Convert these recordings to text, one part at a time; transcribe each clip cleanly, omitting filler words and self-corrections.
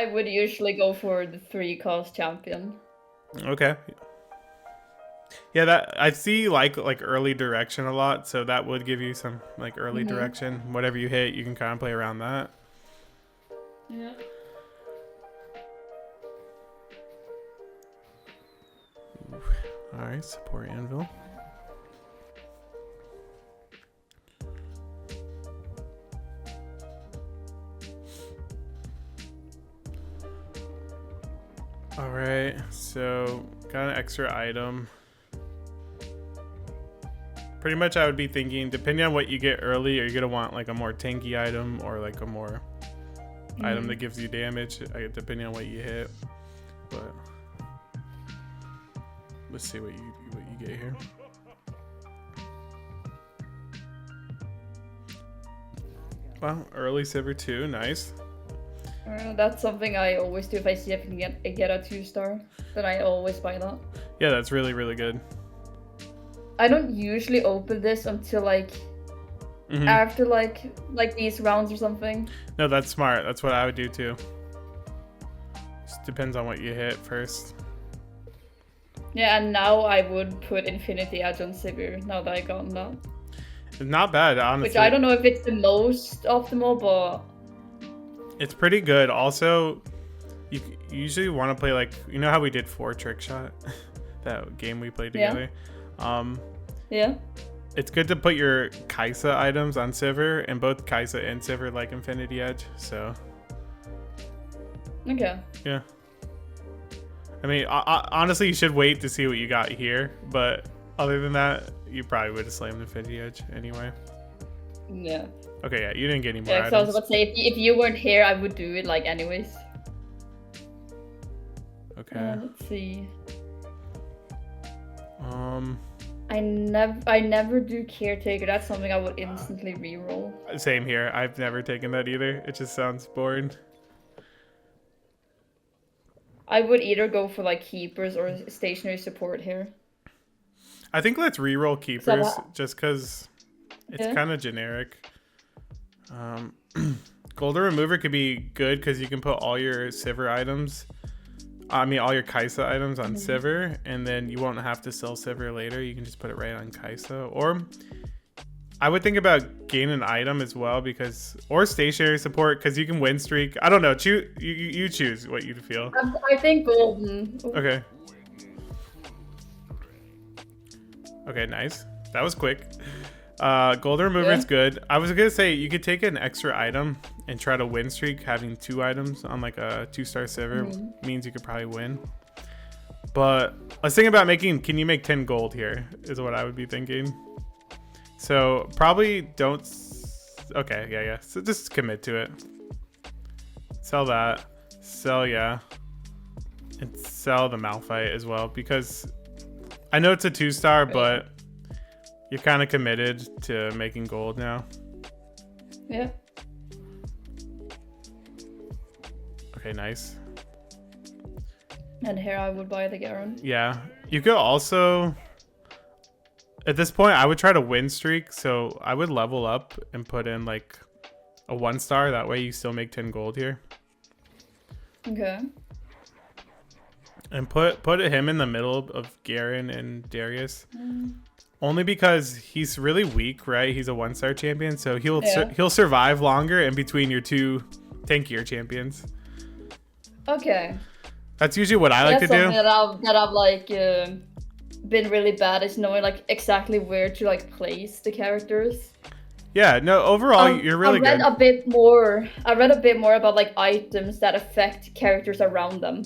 I would usually go for the 3-cost champion. Okay. Yeah, that I see like early direction a lot, so that would give you some like early direction. Whatever you hit, you can kind of play around that. Yeah. All right, support anvil. All right, so got an extra item. Pretty much I would be thinking, depending on what you get early, are you going to want like a more tanky item or like a more item that gives you damage, depending on what you hit. But let's see what you get here. Well, early Sivir 2, nice. That's something I always do if I see I can get a 2-star. Then I always buy that. Yeah, that's really, really good. I don't usually open this until like after like these rounds or something. No, that's smart. That's what I would do too. Just depends on what you hit first. Yeah, and now I would put Infinity Edge on Sivir now that I got that. It's not bad, honestly. Which I don't know if it's the most optimal, but it's pretty good. Also, you usually want to play like, you know how we did 4 trick shot, that game we played together. Yeah. It's good to put your Kaisa items on Sivir, and both Kaisa and Sivir like Infinity Edge, so. Okay. Yeah. I mean, honestly, you should wait to see what you got here, but other than that, you probably would have slammed Infinity Edge anyway. Yeah. Okay, yeah, you didn't get any more items. So I was about to say, if you weren't here, I would do it like anyways. Okay. Let's see. I never do Caretaker. That's something I would instantly reroll. Same here. I've never taken that either. It just sounds boring. I would either go for like Keepers or Stationary Support here. I think let's reroll Keepers just because it's kind of generic. Golden Remover could be good because you can put all your Sivir items, all your Kaisa items on Sivir, and then you won't have to sell Sivir later. You can just put it right on Kaisa. Or I would think about gain an item as well, or stationary support, because you can win streak. I don't know. You choose what you feel. I think golden. Okay. Okay, nice. That was quick. Golden Remover is good. I was gonna say you could take an extra item and try to win streak. Having 2 items on like a 2-star Sivir means you could probably win. But let's think about can you make 10 gold here is what I would be thinking. So probably don't. Okay, yeah. So just commit to it. Sell that. Sell, yeah. And sell the Malphite as well, because I know it's a 2-star, but you're kind of committed to making gold now. Yeah. Okay, nice. And here I would buy the Garen. Yeah. You could also, at this point, I would try to win streak. So I would level up and put in like a 1-star. That way you still make 10 gold here. Okay. And put him in the middle of Garen and Darius. Only because he's really weak, right? He's a 1-star champion, so he'll survive longer in between your 2 tankier champions. Okay. That's usually what I like to do. That's something that I've like been really bad is knowing like exactly where to like place the characters. Yeah, no, overall you're really good. I read a bit more about like items that affect characters around them.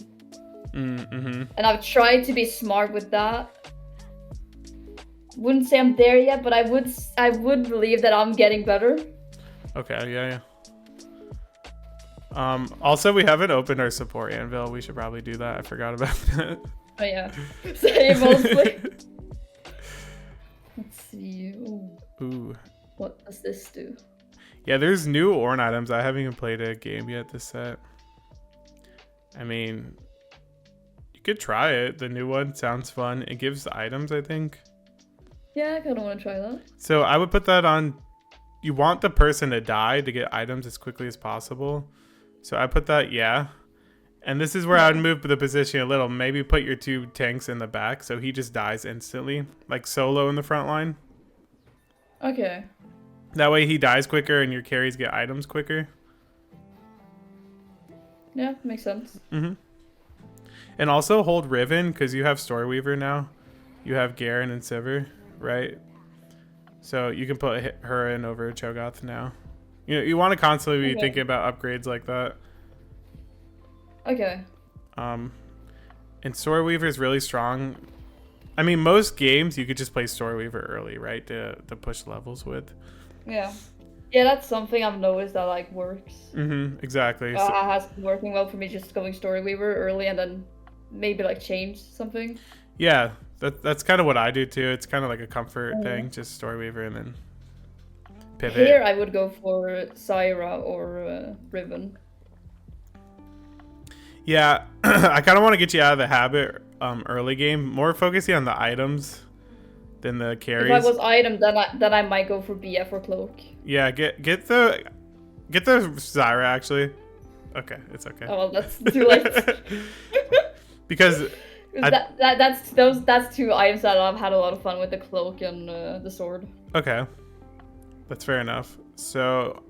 And I've tried to be smart with that. Wouldn't say I'm there yet, but I would believe that I'm getting better. Okay, yeah. Also, we haven't opened our support anvil. We should probably do that. I forgot about that. Oh yeah, same mostly. Let's see. Ooh. What does this do? Yeah, there's new Ornn items. I haven't even played a game yet this set. I mean, you could try it. The new one sounds fun. It gives items, I think. Yeah, I kind of want to try that. So I would put that on. You want the person to die to get items as quickly as possible. So I put that, yeah. And this is where I would move the position a little. Maybe put your 2 tanks in the back so he just dies instantly. Like solo in the front line. Okay. That way he dies quicker and your carries get items quicker. Yeah, makes sense. Mm-hmm. And also hold Riven because you have Storyweaver now. You have Garen and Sivir, right? So you can put her in over Cho'Gath now. You know, you want to constantly be thinking about upgrades like that. Okay. And Storyweaver is really strong. I mean, most games you could just play Storyweaver early, right? To push levels with. Yeah. Yeah, that's something I've noticed that like works. Exactly. It has been working well for me, just going Storyweaver early and then maybe like change something. Yeah, that's kind of what I do too. It's kind of like a comfort thing, just Storyweaver and then pivot. Here I would go for Zyra or Riven. Yeah, I kind of want to get you out of the habit early game, more focusing on the items than the carries. If I was item, then I might go for BF or Cloak. Yeah, get the Zyra actually. Okay, it's okay. Oh well, that's too late. Because that's 2 items that I've had a lot of fun with, the Cloak and the Sword. Okay, that's fair enough. So,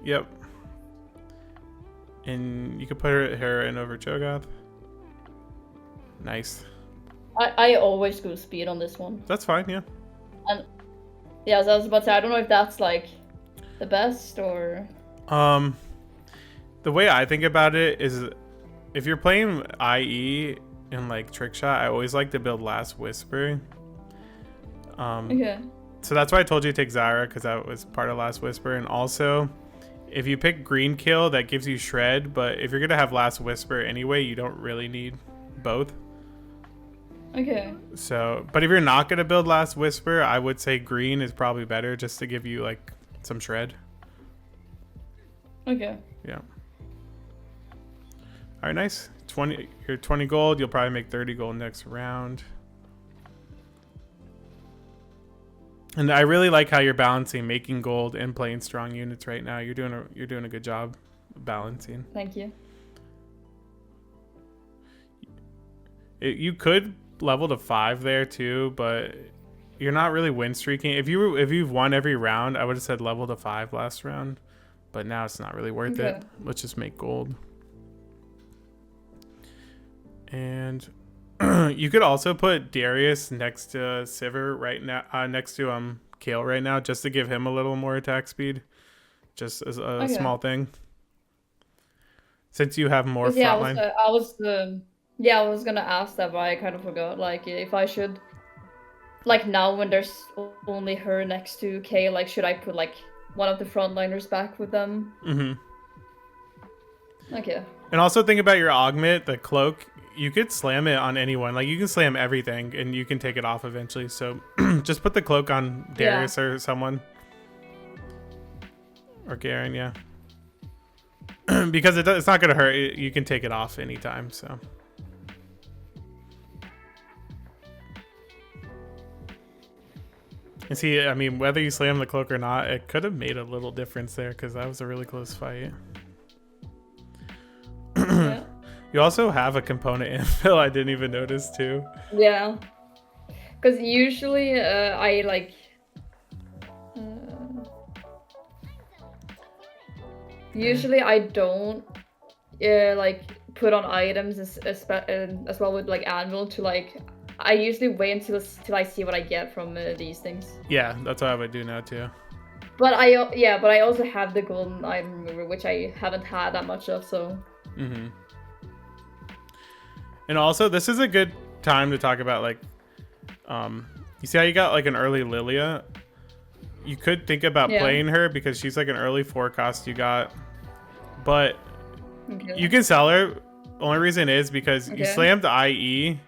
yep. And you could put her in over Cho'Gath. Nice. I always go speed on this one. That's fine, yeah. And yeah, so I was about to say, I don't know if that's like the best or. The way I think about it is, if you're playing IE and like Trickshot, I always like to build Last Whisper. Okay. So that's why I told you to take Zyra, because that was part of Last Whisper, and also. If you pick Green Kill, that gives you Shred, but if you're going to have Last Whisper anyway, you don't really need both. Okay. So, but if you're not going to build Last Whisper, I would say Green is probably better just to give you, like, some Shred. Okay. Yeah. Alright, nice. You're 20 gold. You'll probably make 30 gold next round. And I really like how you're balancing making gold and playing strong units right now. You're doing a good job balancing. Thank you. You could level to 5 there too, but you're not really win streaking. If you've won every round, I would have said level to 5 last round, but now it's not really worth it. Let's just make gold. And you could also put Darius next to Sivir right now, next to Kale right now, just to give him a little more attack speed, just as a small thing. Since you have more frontline. I was gonna ask that, but I kind of forgot. Like, if I should, like now when there's only her next to Kale, like should I put like one of the frontliners back with them? Okay. And also think about your augment, the cloak. You could slam it on anyone. Like, you can slam everything, and you can take it off eventually. So, just put the cloak on Darius or someone. Or Garen, yeah. Because it's not going to hurt. You can take it off anytime, so. And see, I mean, whether you slam the cloak or not, it could have made a little difference there, because that was a really close fight. Yeah. You also have a component infill I didn't even notice too. Yeah. Because usually I like... usually I don't like put on items as well with like anvil to like... I usually wait until I see what I get from these things. Yeah, that's what I would do now too. But I also have the golden item remover, which I haven't had that much of, so... And also, this is a good time to talk about, like, you see how you got, like, an early Lilia? You could think about playing her because she's, like, an early forecast you got. But you can sell her. Only reason is because you slammed IE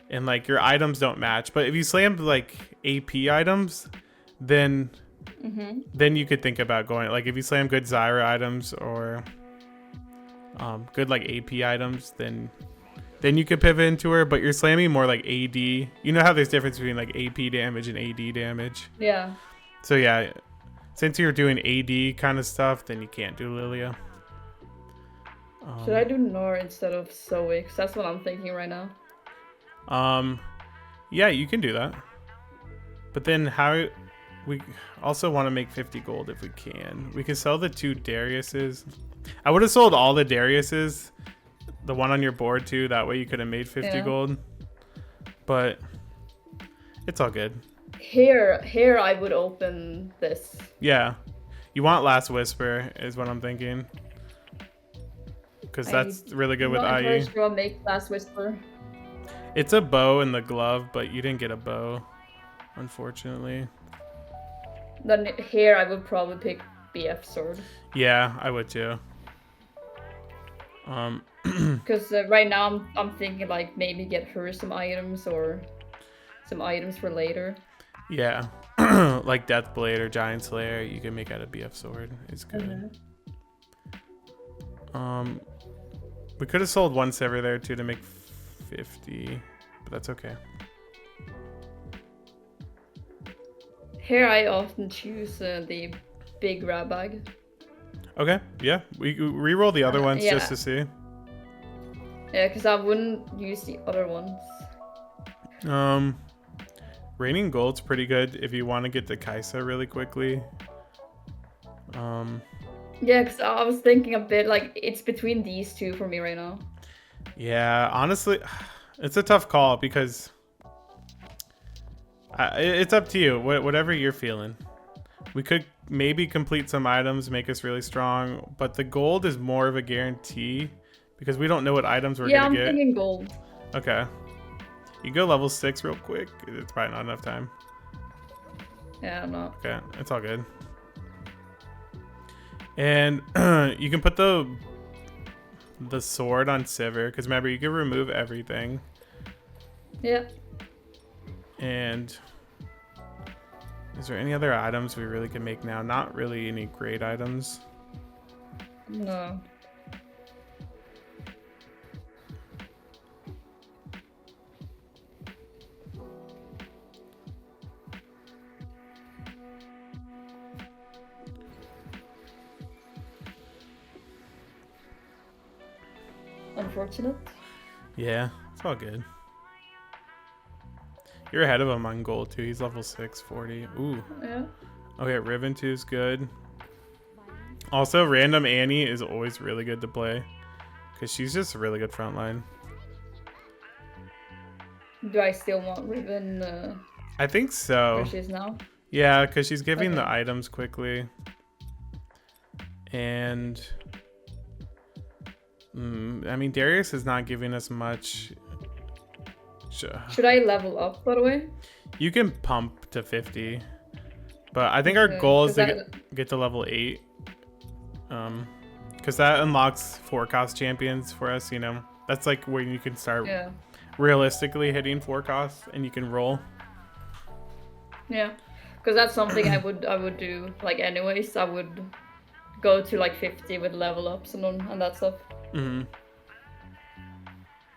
and, like, your items don't match. But if you slammed, like, AP items, then you could think about going, like, if you slam good Zyra items or good, like, AP items, then you could pivot into her, but you're slamming more like AD. You know how there's difference between like AP damage and AD damage? Yeah. So yeah, since you're doing AD kind of stuff, then you can't do Lilia. Should I do Nor instead of Zoe? Because that's what I'm thinking right now. Yeah, you can do that. But then how we also want to make 50 gold if we can. We can sell the 2 Dariuses. I would have sold all the Dariuses. The one on your board too. That way you could have made 50 gold. But it's all good. Here I would open this. Yeah. You want Last Whisper is what I'm thinking. Because that's really good with IE. Sure, make Last Whisper. It's a bow in the glove, but you didn't get a bow, unfortunately. Then here I would probably pick BF Sword. Yeah, I would too. Because right now I'm thinking like maybe get her some items or some items for later. Yeah, like Deathblade or Giant Slayer, you can make out a BF Sword. It's good. We could have sold 1 Sever there too to make 50, but that's okay. Here I often choose the big grab bag. Okay, yeah, we reroll the other ones just to see. Yeah, because I wouldn't use the other ones. Raining Gold's pretty good if you want to get the Kaisa really quickly. Yeah, because I was thinking a bit like it's between these two for me right now. Yeah, honestly, it's a tough call because it's up to you. Whatever you're feeling. We could maybe complete some items, make us really strong, but the gold is more of a guarantee because we don't know what items we're gonna get. Yeah, I'm thinking gold. Okay. You go level 6 real quick. It's probably not enough time. Yeah, no. Okay, it's all good. And you can put the sword on Sivir because remember you can remove everything. Yeah. And is there any other items we really can make now? Not really any great items. No. Unfortunate. Yeah, it's all good. You're ahead of him on gold too. He's level 6, 40. Ooh. Yeah. Okay, Riven 2 is good. Also, random Annie is always really good to play because she's just a really good frontline. Do I still want Riven? I think so. Where she is now? Yeah, because she's giving the items quickly. And I mean, Darius is not giving us much. Should I level up, by the way? You can pump to 50. But I think our goal is to get to level 8. Because that unlocks forecast champions for us, you know. That's like when you can start realistically hitting forecast and you can roll. Yeah. Because that's something I would do, like, anyways. I would go to, like, 50 with level ups and that stuff. And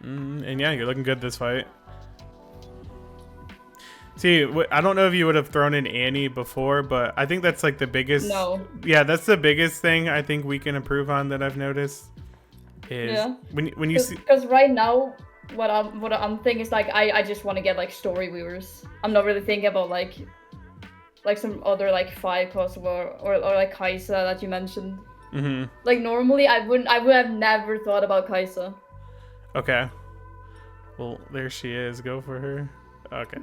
yeah, you're looking good this fight. See, I don't know if you would have thrown in Annie before, but I think that's like the biggest. No. Yeah, that's the biggest thing I think we can improve on that I've noticed. Is when you see. Because right now, what I'm thinking is like I just want to get like story viewers. I'm not really thinking about like some other like 5 or like Kaisa that you mentioned. Like normally I would have never thought about Kaisa. Okay. Well, there she is. Go for her. Okay.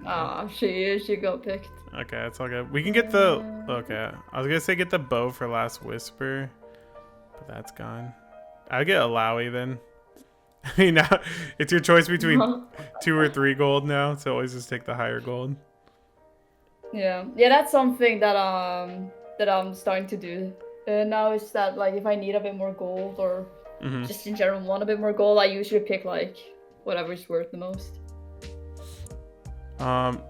She got picked. Okay, that's all good. We can get the. Okay, I was gonna say get the bow for Last Whisper, but that's gone. I'll get Alawi then. I mean, now it's your choice between 2 or 3 gold now, so always just take the higher gold. Yeah, that's something that I'm starting to do now. Is that like if I need a bit more gold or just in general want a bit more gold, I usually pick like whatever's worth the most.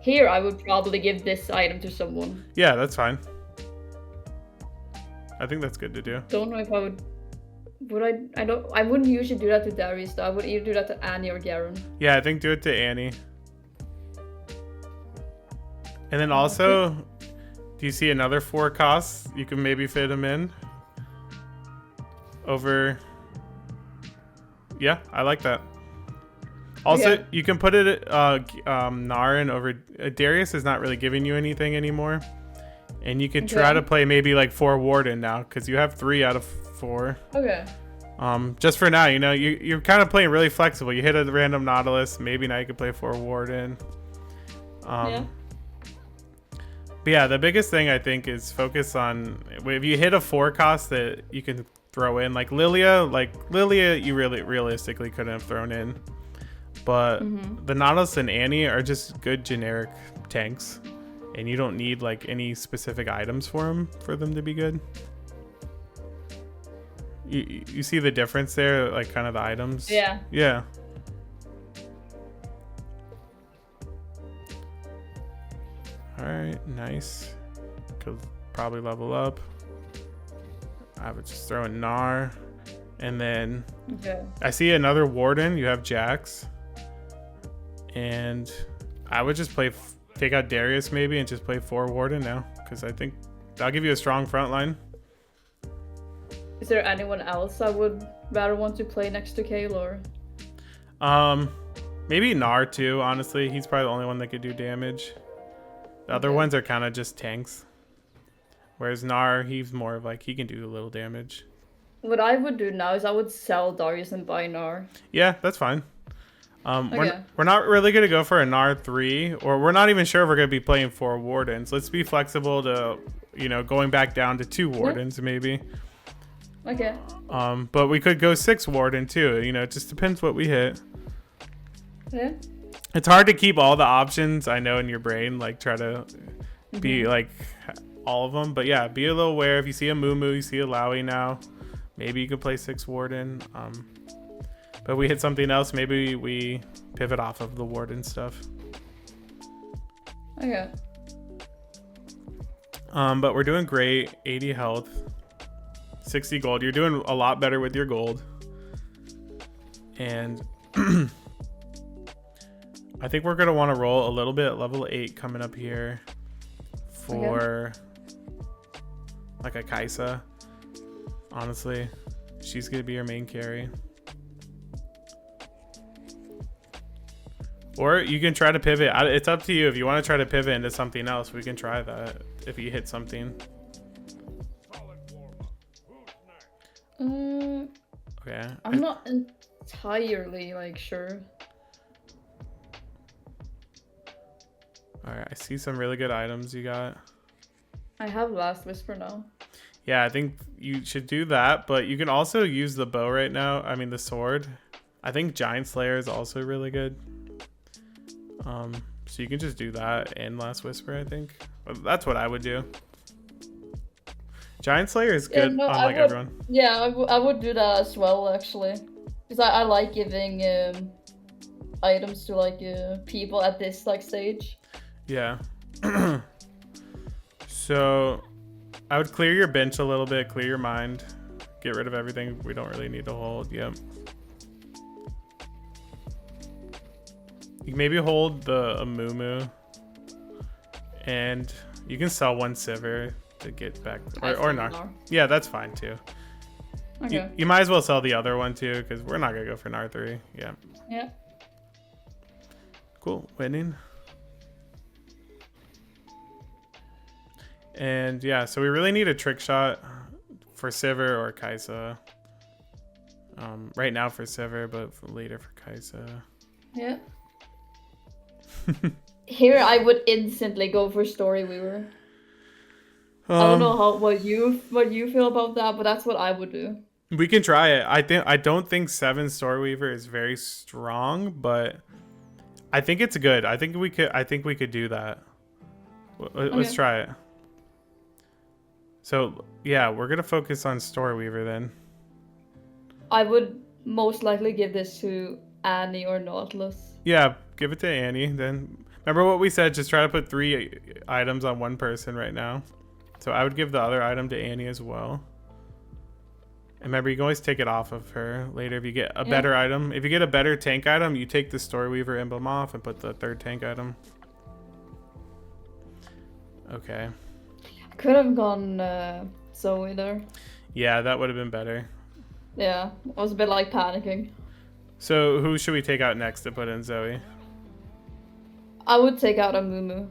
Here I would probably give this item to someone. Yeah, that's fine. I think that's good to do. Don't know if I would. I wouldn't usually do that to Darius though. I would either do that to Annie or Garen. Yeah, I think do it to Annie. And then also, do you see another 4 costs? You can maybe fit them in. Over Yeah, I like that. Also, Okay. you can put it Naren over. Darius is not really giving you anything anymore, and you can try to Okay. play maybe like 4 Warden now because you have 3 out of 4. Okay. Just for now, you know, you're kind of playing really flexible. You hit a random Nautilus, maybe now you can play 4 Warden. Yeah. But yeah, the biggest thing I think is focus on if you hit a 4 cost that you can throw in like Lilia. Like Lilia, you really realistically couldn't have thrown in, but the Nautilus and Annie are just good generic tanks, and you don't need like any specific items for them to be good. You see the difference there, like kind of the items. Yeah. Yeah. All right, nice. Could probably level up. I would just throw in Gnar, and then I see another Warden. You have Jax, and I would just take out Darius maybe and just play 4 Warden now because I think that'll give you a strong front line. Is there anyone else I would rather want to play next to Kale or? Maybe Gnar too. Honestly, he's probably the only one that could do damage. The other ones are kind of just tanks. Whereas Gnar, he's more of like he can do a little damage. What I would do now is I would sell Darius and buy Gnar. Yeah, that's fine. We're not really gonna go for a Gnar 3, or we're not even sure if we're gonna be playing 4 Wardens. Let's be flexible to, going back down to 2 Wardens maybe. Okay. But we could go 6 Warden too. It just depends what we hit. Yeah. It's hard to keep all the options, I know, in your brain. Like try to be like all of them. But yeah, be a little aware. If you see a Moo, you see a Lowy now, maybe you could play 6 Warden. But we hit something else, maybe we pivot off of the Warden stuff. Okay. But we're doing great. 80 health, 60 gold. You're doing a lot better with your gold. And I think we're gonna want to roll a little bit. Level 8 coming up here for like a Kaisa. Honestly, she's gonna be your main carry. Or you can try to pivot. It's up to you. If you want to try to pivot into something else, we can try that if you hit something. Okay. I'm not entirely sure. Alright, I see some really good items you got. I have Last Whisper now. Yeah, I think you should do that, but you can also use the bow right now. I mean, the sword. I think Giant Slayer is also really good. So you can just do that and Last Whisper, I think. That's what I would do. Giant Slayer is good on everyone. Yeah, I would do that as well, actually. Because I like giving items to people at this stage. Yeah. So I would clear your bench a little bit, clear your mind, get rid of everything we don't really need to hold. Yep. You can maybe hold the Amumu, and you can sell 1 Sivir to get back, or Gnar. Yeah, that's fine too. Okay. You might as well sell the other one too, because we're not gonna go for Gnar 3. Yeah. Yeah. Cool, winning. And yeah, so we really need a trick shot for Sivir or Kaisa. Right now for Sivir, but later for Kaisa. Yeah. Here I would instantly go for Story Weaver. I don't know what you feel about that, but that's what I would do. We can try it. I don't think 7 Storyweaver is very strong, but I think it's good. I think we could do that. Let's try it. So yeah, we're gonna focus on Storyweaver then. I would most likely give this to Annie or Nautilus. Yeah, give it to Annie then. Remember what we said, just try to put 3 items on one person right now. So I would give the other item to Annie as well. And remember, you can always take it off of her later if you get a better item. If you get a better tank item, you take the Storyweaver emblem off and put the 3rd tank item. Okay. I could have gone Zoe there. Yeah, that would have been better. Yeah, I was a bit panicking. So who should we take out next to put in Zoe? I would take out a Mumu.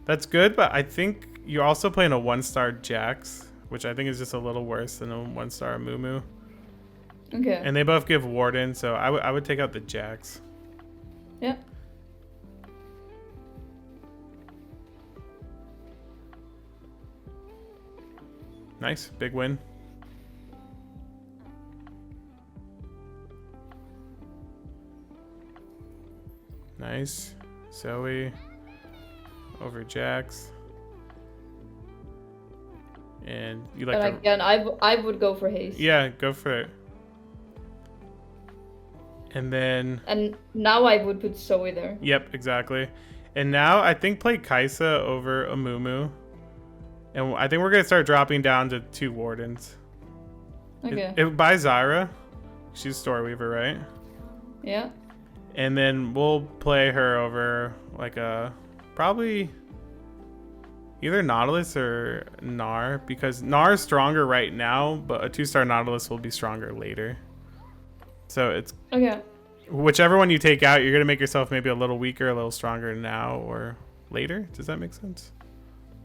That's good, but I think you're also playing a 1-star Jax, which I think is just a little worse than a 1-star Mumu. Okay. And they both give Warden, so I would take out the Jax. Yeah. Nice, big win. Nice. Zoe over Jax. And you like And again, I would go for haste. Yeah, go for it. And then And now I would put Zoe there. Yep, exactly. And now I think play Kaisa over Amumu. And I think we're gonna start dropping down to 2 Wardens. Okay. It by Zyra. She's Storeweaver, right? Yeah. And then we'll play her over like a probably either Nautilus or Gnar, because Gnar is stronger right now, but a 2-star Nautilus will be stronger later. So it's Okay. whichever one you take out, you're gonna make yourself maybe a little weaker, a little stronger now or later. Does that make sense?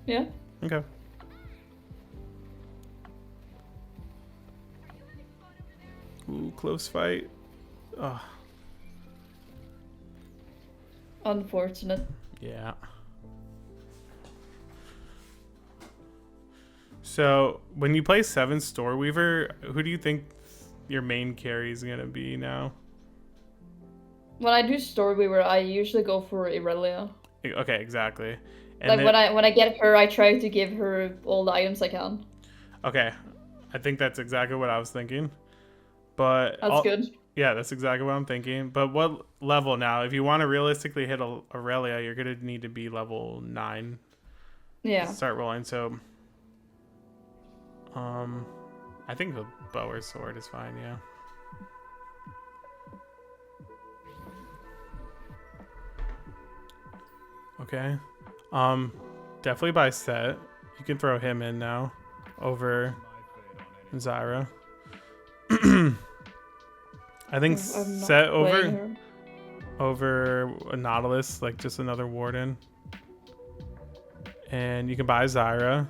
Yeah. Okay. Ooh, close fight. Oh, Unfortunate. yeah. So when you play 7 Storeweaver, who do you think your main carry is gonna be now? When I do Storeweaver, I usually go for Irelia. Okay, exactly. And Like then, when I get her, I try to give her all the items I can. okay, I think that's exactly what I was thinking. But That's good. Yeah, that's exactly what I'm thinking. But what level now? If you want to realistically hit Aurelia, you're gonna need to be level 9. Yeah. Start rolling. So, I think the bow or sword is fine. Yeah. Okay. Definitely by Set. You can throw him in now over Zyra. I think Set over a Nautilus, like just another Warden. And you can buy Zyra.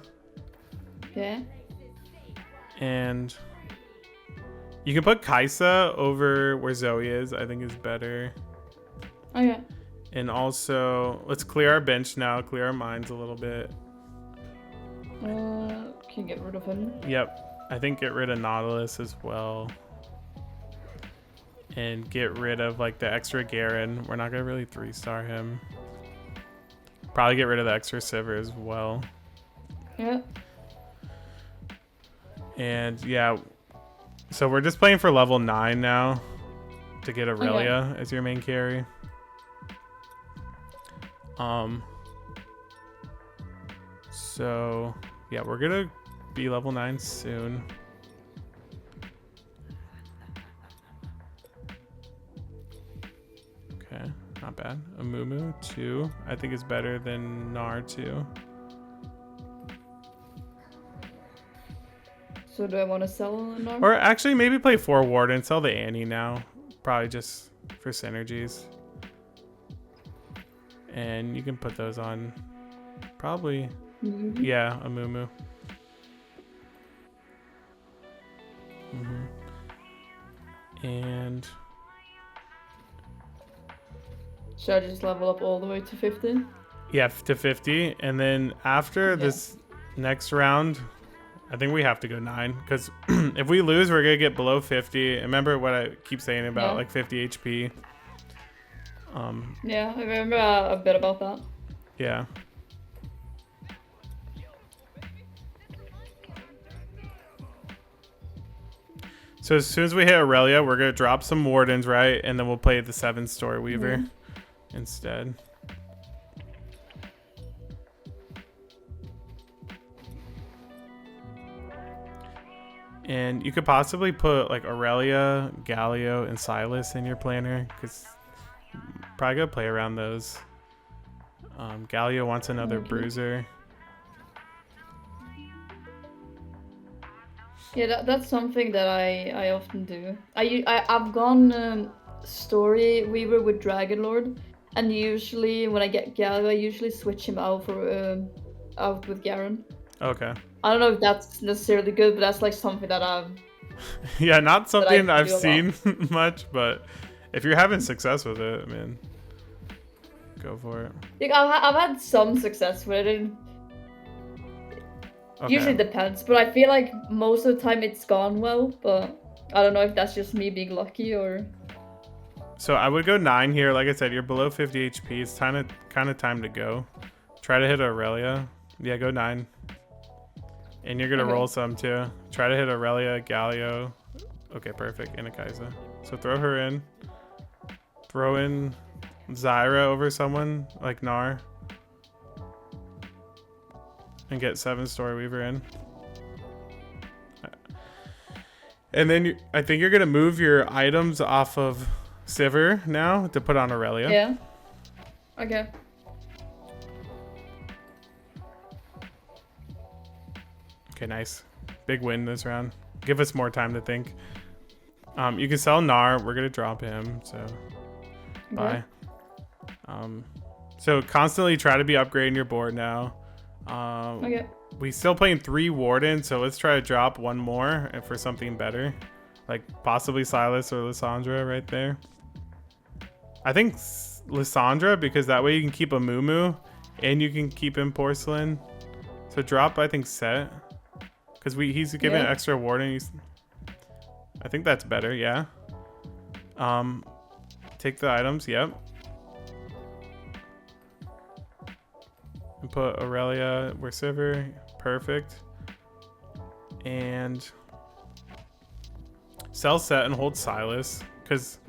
Okay. And you can put Kaisa over where Zoe is. I think is better. Okay. And also, let's clear our bench now. Clear our minds a little bit. Can you get rid of him? Yep. I think get rid of Nautilus as well. And get rid of like the extra Garen. We're not gonna really 3-star him. Probably get rid of the extra Sivir as well. Yeah. And yeah, so we're just playing for level 9 now to get Aurelia as your main carry. So yeah, we're gonna be level 9 soon. Okay, not bad. Amumu 2, I think is better than Gnar 2. So do I want to sell an arm? Or actually, maybe play 4 Warden. Sell the Annie now. Probably just for synergies. And you can put those on. Probably. Mm-hmm. Yeah, a Mumu. And Should I just level up all the way to 50? yeah, to 50. And then after this next round, I think we have to go 9. Because if we lose, we're going to get below 50. Remember what I keep saying about like 50 HP. Yeah, I remember a bit about that. Yeah. So as soon as we hit Aurelia, we're going to drop some Wardens, right? And then we'll play the 7 Storeweaver instead. And you could possibly put like Aurelia, Galio, and Silas in your planner, because probably gonna play around those. Galio wants another bruiser. Yeah, that's something that I often do. I've gone story weaver with Dragon Lord, and usually when I get Galio, I usually switch him out for out with Garen. Okay. I don't know if that's necessarily good, but that's like something Yeah, not that I something I've do a lot. seen much, but if you're having success with it, man, go for it. Like I've had some success with it. Okay. Usually depends, but I feel like most of the time it's gone well. But I don't know if that's just me being lucky or. So I would go 9 here. Like I said, you're below 50 HP. It's kind of time to go. Try to hit Aurelia. Yeah, go 9. And you're gonna Okay. roll some too. Try to hit Aurelia, Galio. Okay, perfect. And a Kai'Sa. So throw her in. Throw in Zyra over someone like Gnar. And get 7 Story Weaver in. And then I think you're gonna move your items off of Sivir now to put on Aurelia. Yeah. Okay. Okay, nice. Big win this round. Give us more time to think. You can sell Gnar. We're gonna drop him, so bye. So constantly try to be upgrading your board now. Okay. We still playing 3 Warden, so let's try to drop 1 more for something better. Like possibly Silas or Lissandra right there. I think Lissandra, because that way you can keep a Mumu and you can keep in Porcelain. So drop, I think, Set. Because he's giving extra Warden. I think that's better, yeah. Take the items, yep. And put Aurelia where Sivir. Perfect. And sell Set and hold Silas. Because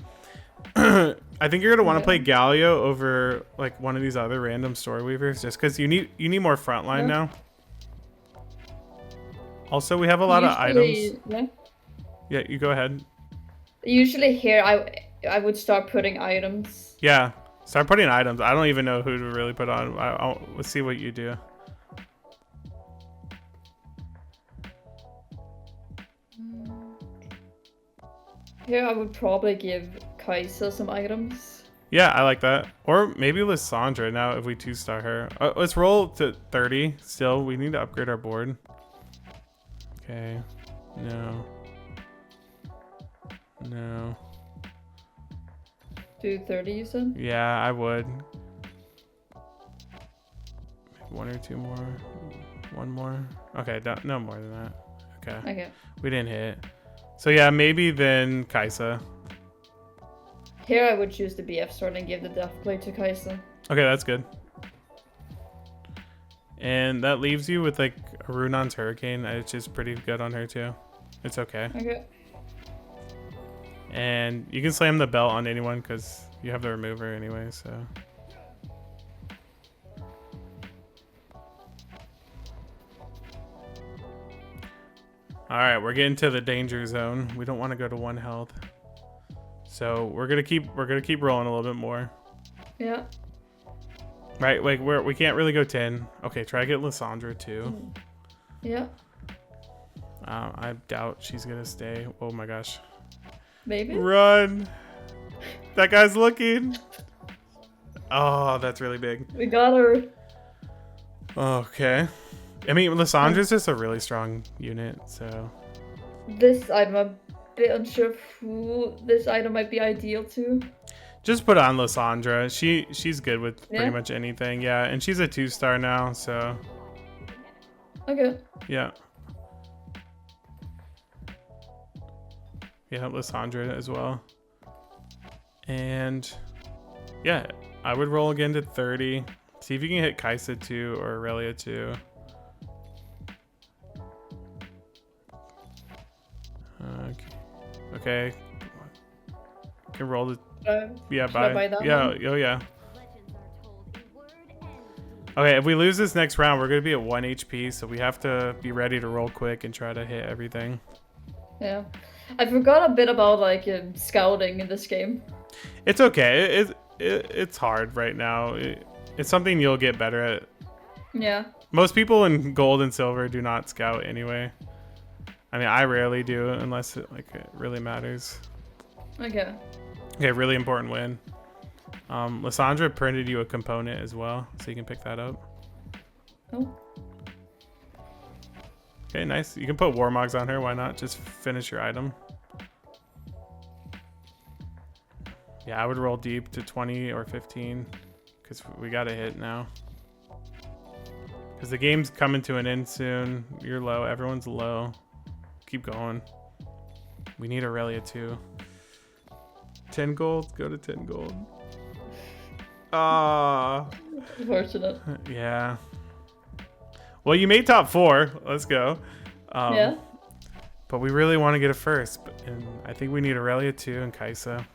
I think you're gonna want to play Galio over like one of these other random Story Weavers, just because you need more frontline now. Also, we have a lot of items. Yeah, you go ahead. Usually here I would start putting items. Yeah, start putting items. I don't even know who to really put on. Let's see what you do. Here I would probably give Kai'Sa some items. Yeah, I like that. Or maybe Lissandra now if we 2-star her. Let's roll to 30 still. We need to upgrade our board. Okay. No. No. Do 30, you said? Yeah, I would. Maybe 1 or 2 more. 1 more. Okay, no more than that. Okay. Okay. We didn't hit. So yeah, maybe then Kai'Sa. Here I would choose the BF sword and give the death play to Kai'Sa. Okay, that's good. And that leaves you with like a Runon's Hurricane, which is pretty good on her too. It's okay. Okay. And you can slam the belt on anyone because you have the remover anyway, so. Alright, we're getting to the danger zone. We don't want to go to 1 health. So we're gonna keep rolling a little bit more. Yeah. Right, like we can't really go 10. Okay, try to get Lissandra too. Yeah. I doubt she's gonna stay. Oh my gosh. Maybe. Run! That guy's looking. Oh, that's really big. We got her. Okay. I mean, Lissandra's just a really strong unit, so. This item, I'm a bit unsure of who this item might be ideal to. Just put on Lissandra. She's good with pretty much anything. Yeah, and she's a 2-star now, so. Okay. Yeah. Yeah, Lissandra as well. And yeah, I would roll again to 30. See if you can hit Kai'Sa too or Aurelia too. Okay. Can roll the. Yeah, bye. Yeah, oh yeah. Okay, if we lose this next round, we're gonna be at 1 HP, so we have to be ready to roll quick and try to hit everything. Yeah, I forgot a bit about like scouting in this game. It's okay. It's hard right now. It's something you'll get better at. Yeah. Most people in gold and silver do not scout anyway. I mean, I rarely do unless it really matters. Okay. Okay, really important win. Lysandra printed you a component as well, so you can pick that up. Oh. Okay, nice. You can put Warmogs on her. Why not? Just finish your item. Yeah, I would roll deep to 20 or 15 because we got to hit now. Because the game's coming to an end soon. You're low. Everyone's low. Keep going. We need Aurelia too. 10 gold. Go to 10 gold. Unfortunate. Yeah. Well, you made top 4. Let's go. Yeah. But we really want to get a first. And I think we need Aurelia too and Kaisa.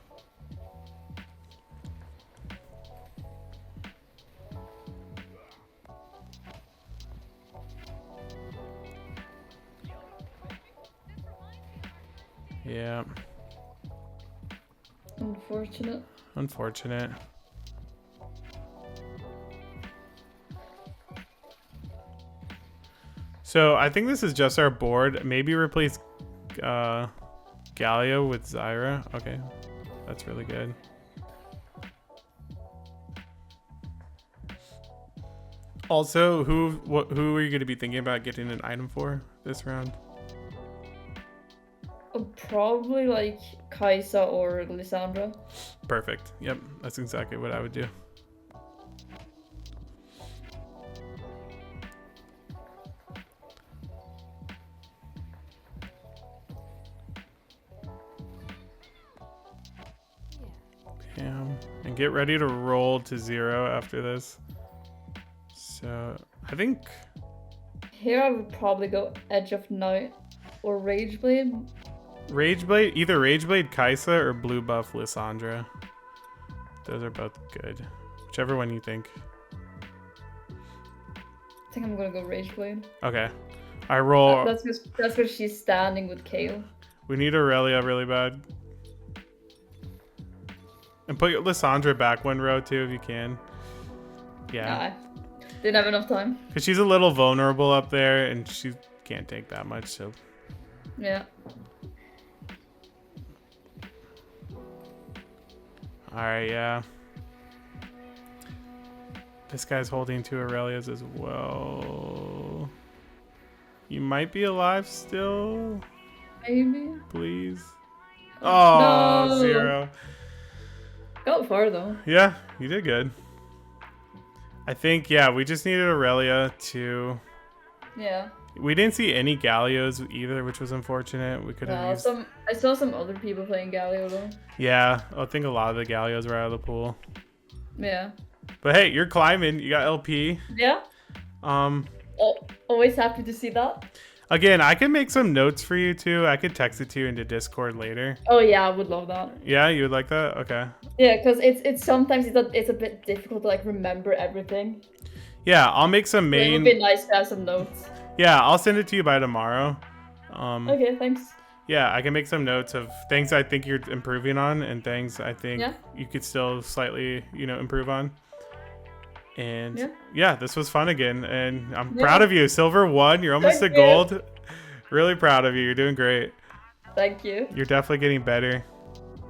Yeah. Unfortunate. So I think this is just our board. Maybe replace Galio with Zyra. Okay, that's really good. Also, who are you going to be thinking about getting an item for this round? Probably like Kaisa or Lysandra. Perfect. Yep, that's exactly what I would do. Bam. And get ready to roll to 0 after this. So, I think... Here I would probably go Edge of Night or Rageblade. Rageblade, either Rageblade Kaisa or Blue Buff Lysandra. Those are both good. Whichever one you think. I think I'm gonna go Rageblade. Okay. I roll. That's because she's standing with Kale. We need Aurelia really bad. And put Lysandra back 1 row too if you can. Yeah. Nah, didn't have enough time. Because she's a little vulnerable up there and she can't take that much, so. Yeah. Alright, yeah. This guy's holding 2 Aurelias as well. You might be alive still. Maybe. Please. Oh, no. 0. Got far though. Yeah, you did good. I think, yeah, we just needed Aurelia to... Yeah. We didn't see any Gallios either, which was unfortunate. We could have used... I saw some other people playing Galio though. Yeah, I think a lot of the Gallios were out of the pool. Yeah. But hey, you're climbing. You got LP. Yeah. Always happy to see that. Again, I can make some notes for you too. I could text it to you into Discord later. Oh yeah, I would love that. Yeah, you would like that? Okay. Yeah, because it's sometimes it's a bit difficult to like remember everything. Yeah, I'll make some main... It would be nice to have some notes. Yeah, I'll send it to you by tomorrow. Okay, thanks. Yeah, I can make some notes of things I think you're improving on and things I think you could still slightly, improve on. And yeah, this was fun again. And I'm proud of you. Silver 1, you're almost to gold. Really proud of you. You're doing great. Thank you. You're definitely getting better.